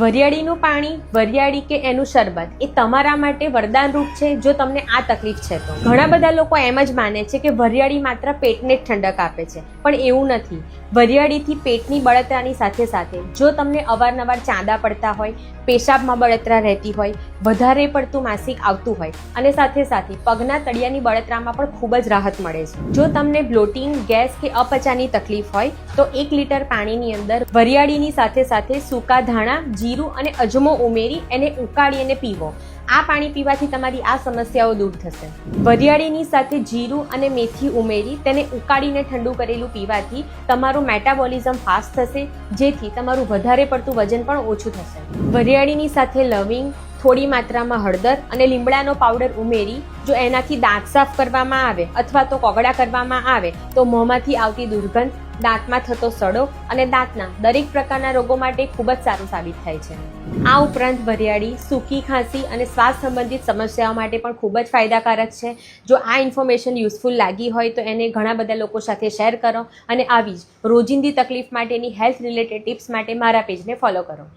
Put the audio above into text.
વરિયાળીનું પાણી, વરિયાળી કે એનું શરબત એ તમારા માટે વરદાનરૂપ છે જો તમને આ તકલીફ છે તો. ઘણા બધા લોકો એમ જ માને છે કે વરિયાળી માત્ર પેટને જ ઠંડક આપે છે, પણ એવું નથી. વરિયાળીથી પેટની બળતરાની સાથે સાથે જો તમને અવારનવાર ચાંદા પડતા હોય, પેશાબમાં બળતરા રહેતી હોય, વધારે પડતું માસિક આવતું હોય અને સાથે સાથે પગના તળિયાની બળતરામાં પણ ખૂબ જ રાહત મળે છે. જો તમને બ્લોટિંગ, ગેસ કે અપચાની તકલીફ હોય તો 1 લીટર પાણીની અંદર વરિયાળીની સાથે સાથે સૂકા ધાણા, જીરું અને અજમો ઉમેરી એને ઉકાળી અને પીવો. આ પાણી પીવાથી તમારી આ સમસ્યાઓ દૂર થશે. વરિયાળીની સાથે જીરું અને મેથી ઉમેરી તેને ઉકાળીને ઠંડુ કરેલું પીવાથી તમારું મેટાબોલિઝમ ફાસ્ટ થશે, જેથી તમારું વધારે પડતું વજન પણ ઓછું થશે. વરિયાળીની સાથે લવિંગ, થોડી માત્રામાં હળદર અને લીમડાનો પાવડર ઉમેરી જો એનાથી દાંત સાફ કરવામાં આવે અથવા તો કોગળા કરવામાં આવે તો મોંમાંથી આવતી દુર્ગંધ, દાંતમાં થતો સડો અને દાંતના દરેક પ્રકારના રોગો માટે ખૂબ જ સારું સાબિત થાય છે. આ ઉપરાંત વરિયાળી સૂકી ખાંસી અને શ્વાસ સંબંધિત સમસ્યાઓ માટે પણ ખૂબ જ ફાયદાકારક છે. જો આ ઇન્ફોર્મેશન યુઝફુલ લાગી હોય તો એને ઘણા બધા લોકો સાથે શેર કરો અને આવી જ રોજિંદી તકલીફ માટેની હેલ્થ રિલેટેડ ટિપ્સ માટે મારા પેજને ફોલો કરો.